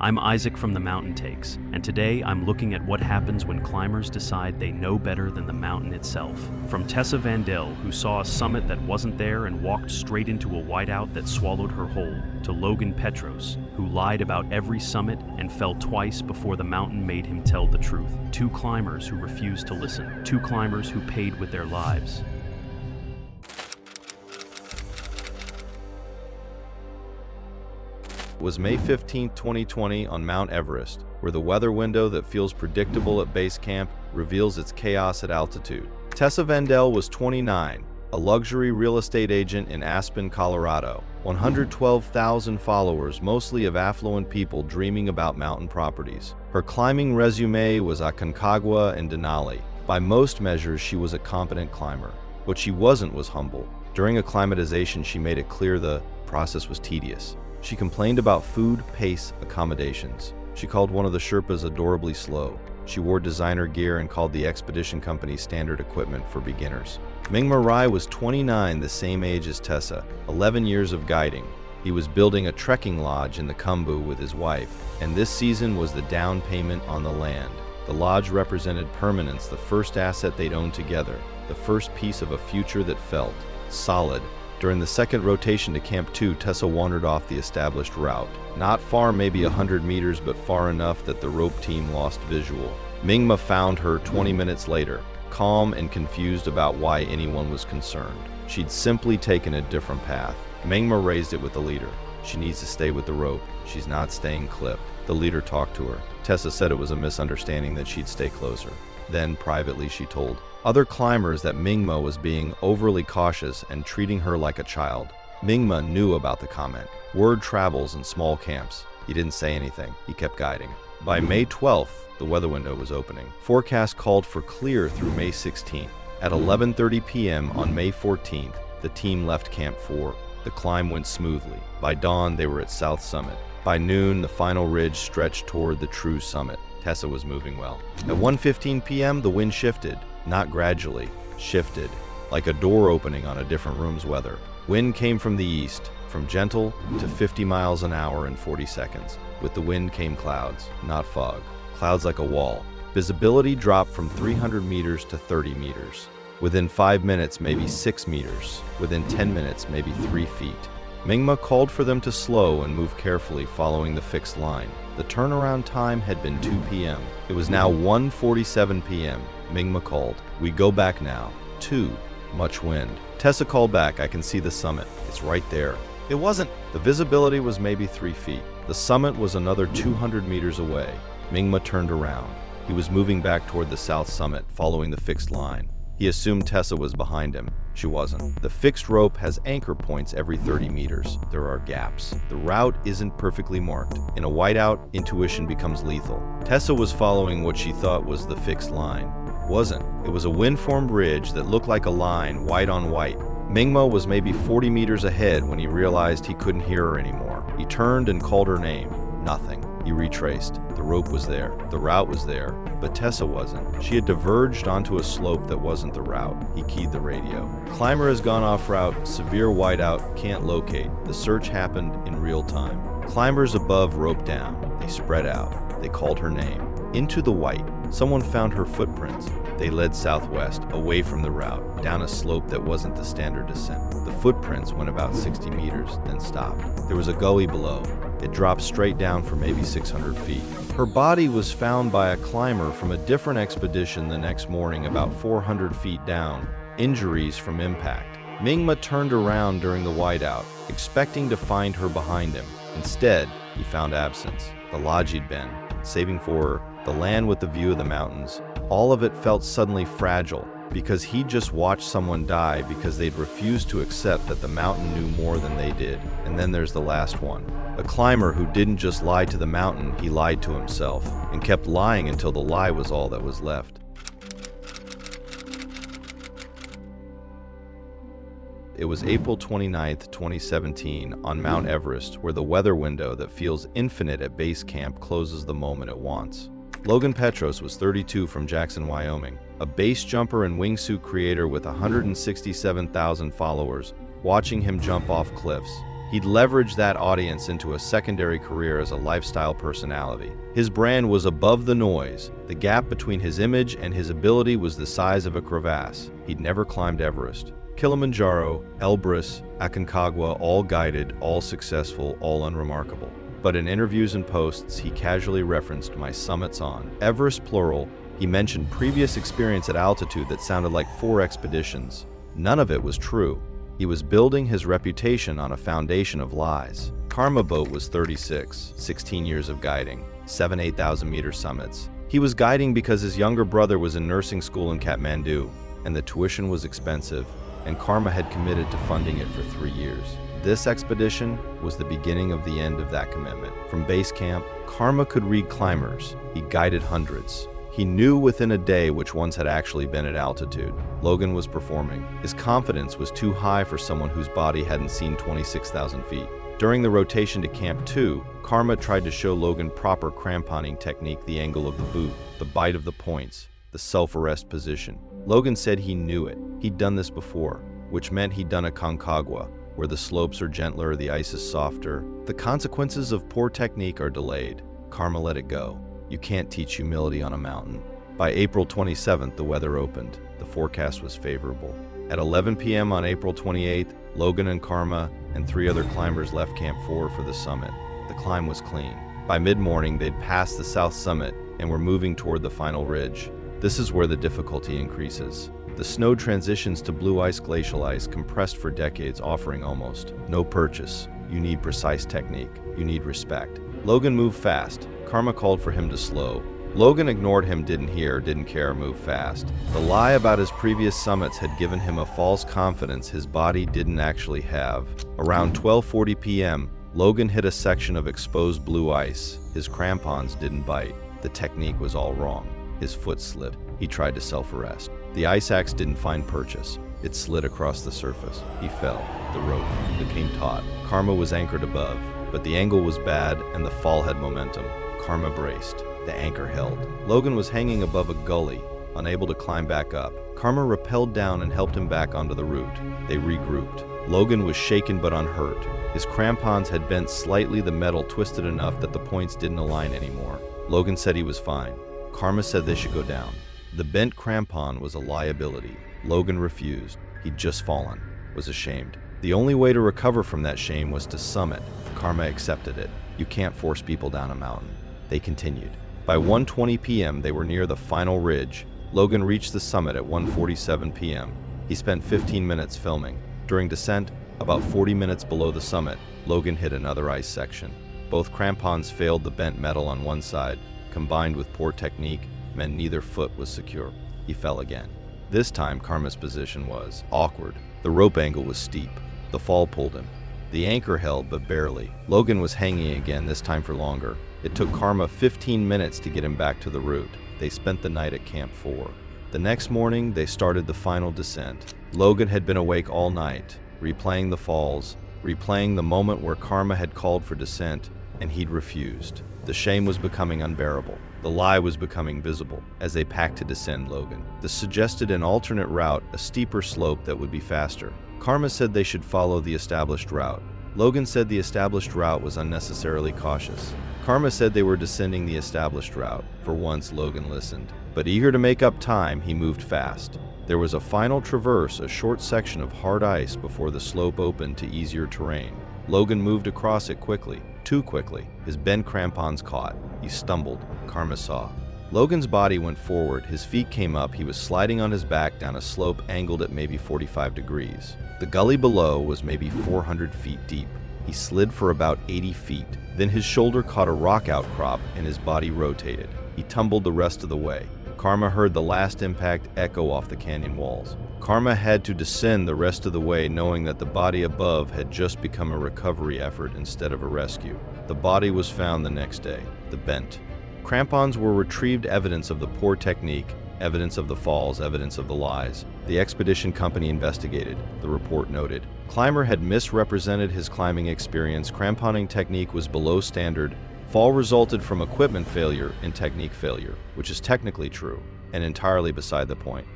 I'm Isaac from the Mountain Takes, and today I'm looking at what happens when climbers decide they know better than the mountain itself. From Tessa Vandell, who saw a summit that wasn't there and walked straight into a whiteout that swallowed her whole, to Logan Petros, who lied about every summit and fell twice before the mountain made him tell the truth. Two climbers who refused to listen. Two climbers who paid with their lives. It was May 15, 2020 on Mount Everest, where the weather window that feels predictable at base camp reveals its chaos at altitude. Tessa Vandell was 29, a luxury real estate agent in Aspen, Colorado. 112,000 followers, mostly of affluent people dreaming about mountain properties. Her climbing resume was Aconcagua and Denali. By most measures, she was a competent climber. What she wasn't was humble. During acclimatization, she made it clear the process was tedious. She complained about food, pace, accommodations. She called one of the Sherpas adorably slow. She wore designer gear and called the expedition company standard equipment for beginners. Mingma Rai was 29, the same age as Tessa, 11 years of guiding. He was building a trekking lodge in the Khumbu with his wife, and this season was the down payment on the land. The lodge represented permanence, the first asset they'd owned together, the first piece of a future that felt solid. During the second rotation to Camp 2, Tessa wandered off the established route. Not far, maybe 100 meters, but far enough that the rope team lost visual. Mingma found her 20 minutes later, calm and confused about why anyone was concerned. She'd simply taken a different path. Mingma raised it with the leader. She needs to stay with the rope. She's not staying clipped. The leader talked to her. Tessa said it was a misunderstanding, that she'd stay closer. Then, privately, she told other climbers that Mingma was being overly cautious and treating her like a child. Mingma knew about the comment. Word travels in small camps. He didn't say anything. He kept guiding. By May 12th, the weather window was opening. Forecast called for clear through May 16th. At 11:30 p.m. on May 14th, the team left Camp 4. The climb went smoothly. By dawn, they were at South Summit. By noon, the final ridge stretched toward the true summit. Tessa was moving well. At 1:15 p.m., the wind shifted. Not gradually, shifted, like a door opening on a different room's weather. Wind came from the east, from gentle to 50 miles an hour in 40 seconds. With the wind came clouds, not fog. Clouds like a wall. Visibility dropped from 300 meters to 30 meters. Within 5 minutes, maybe 6 meters. Within 10 minutes, maybe 3 feet. Mingma called for them to slow and move carefully, following the fixed line. The turnaround time had been 2 p.m. It was now 1:47 p.m. Mingma called, "We go back now." 2. Much wind. Tessa called back, "I can see the summit. It's right there." It wasn't. The visibility was maybe 3 feet. The summit was another 200 meters away. Mingma turned around. He was moving back toward the south summit, following the fixed line. He assumed Tessa was behind him. She wasn't. The fixed rope has anchor points every 30 meters. There are gaps. The route isn't perfectly marked. In a whiteout, intuition becomes lethal. Tessa was following what she thought was the fixed line. Wasn't. It was a wind-formed ridge that looked like a line, white on white. Mingma was maybe 40 meters ahead when he realized he couldn't hear her anymore. He turned and called her name. Nothing. He retraced. The rope was there. The route was there. But Tessa wasn't. She had diverged onto a slope that wasn't the route. He keyed the radio. "Climber has gone off route. Severe whiteout. Can't locate." The search happened in real time. Climbers above roped down. They spread out. They called her name. Into the white. Someone found her footprints. They led southwest, away from the route, down a slope that wasn't the standard descent. The footprints went about 60 meters, then stopped. There was a gully below. It dropped straight down for maybe 600 feet. Her body was found by a climber from a different expedition the next morning, about 400 feet down. Injuries from impact. Mingma turned around during the whiteout, expecting to find her behind him. Instead, he found absence. The lodge he'd been, saving for her, the land with the view of the mountains. All of it felt suddenly fragile, because he'd just watched someone die because they'd refused to accept that the mountain knew more than they did. And then there's the last one. A climber who didn't just lie to the mountain, he lied to himself, and kept lying until the lie was all that was left. It was April 29, 2017, on Mount Everest, where the weather window that feels infinite at base camp closes the moment it wants. Logan Petros was 32 from Jackson, Wyoming, a base jumper and wingsuit creator with 167,000 followers, watching him jump off cliffs. He'd leveraged that audience into a secondary career as a lifestyle personality. His brand was above the noise. The gap between his image and his ability was the size of a crevasse. He'd never climbed Everest. Kilimanjaro, Elbrus, Aconcagua, all guided, all successful, all unremarkable. But in interviews and posts, he casually referenced my summits on Everest plural. He mentioned previous experience at altitude that sounded like 4 expeditions. None of it was true. He was building his reputation on a foundation of lies. Karma Boat was 36, 16 years of guiding, 8,000 meter summits. He was guiding because his younger brother was in nursing school in Kathmandu, and the tuition was expensive, and Karma had committed to funding it for 3 years. This expedition was the beginning of the end of that commitment. From base camp, Karma could read climbers. He guided hundreds. He knew within a day which ones had actually been at altitude. Logan was performing. His confidence was too high for someone whose body hadn't seen 26,000 feet. During the rotation to Camp 2, Karma tried to show Logan proper cramponing technique, the angle of the boot, the bite of the points, the self-arrest position. Logan said he knew it. He'd done this before, which meant he'd done Aconcagua, where the slopes are gentler, the ice is softer. The consequences of poor technique are delayed. Karma let it go. You can't teach humility on a mountain. By April 27th, the weather opened. The forecast was favorable. At 11 p.m. on April 28th, Logan and Karma and 3 other climbers left Camp 4 for the summit. The climb was clean. By mid-morning, they'd passed the south summit and were moving toward the final ridge. This is where the difficulty increases. The snow transitions to blue ice, glacial ice, compressed for decades, offering almost no purchase. You need precise technique. You need respect. Logan moved fast. Karma called for him to slow. Logan ignored him, didn't hear, didn't care, moved fast. The lie about his previous summits had given him a false confidence his body didn't actually have. Around 12:40 p.m., Logan hit a section of exposed blue ice. His crampons didn't bite. The technique was all wrong. His foot slipped. He tried to self-arrest. The ice axe didn't find purchase. It slid across the surface. He fell. The rope became taut. Karma was anchored above, but the angle was bad and the fall had momentum. Karma braced. The anchor held. Logan was hanging above a gully, unable to climb back up. Karma rappelled down and helped him back onto the route. They regrouped. Logan was shaken but unhurt. His crampons had bent slightly, the metal twisted enough that the points didn't align anymore. Logan said he was fine. Karma said they should go down. The bent crampon was a liability. Logan refused. He'd just fallen, was ashamed. The only way to recover from that shame was to summit. Karma accepted it. You can't force people down a mountain. They continued. By 1:20 p.m., they were near the final ridge. Logan reached the summit at 1:47 p.m. He spent 15 minutes filming. During descent, about 40 minutes below the summit, Logan hit another ice section. Both crampons failed. The bent metal on one side, combined with poor technique, meant neither foot was secure. He fell again. This time, Karma's position was awkward. The rope angle was steep. The fall pulled him. The anchor held, but barely. Logan was hanging again, this time for longer. It took Karma 15 minutes to get him back to the route. They spent the night at Camp 4. The next morning, they started the final descent. Logan had been awake all night, replaying the falls, replaying the moment where Karma had called for descent, and he'd refused. The shame was becoming unbearable. The lie was becoming visible as they packed to descend Logan. This suggested an alternate route, a steeper slope that would be faster. Karma said they should follow the established route. Logan said the established route was unnecessarily cautious. Karma said they were descending the established route. For once, Logan listened. But eager to make up time, he moved fast. There was a final traverse, a short section of hard ice before the slope opened to easier terrain. Logan moved across it quickly, too quickly. His bent crampons caught. He stumbled. Karma saw. Logan's body went forward. His feet came up. He was sliding on his back down a slope angled at maybe 45 degrees. The gully below was maybe 400 feet deep. He slid for about 80 feet. Then his shoulder caught a rock outcrop and his body rotated. He tumbled the rest of the way. Karma heard the last impact echo off the canyon walls. Karma had to descend the rest of the way, knowing that the body above had just become a recovery effort instead of a rescue. The body was found the next day. The bent crampons were retrieved, evidence of the poor technique, evidence of the falls, evidence of the lies. The expedition company investigated. The report noted. Climber had misrepresented his climbing experience. Cramponing technique was below standard. Fall resulted from equipment failure and technique failure, which is technically true and entirely beside the point.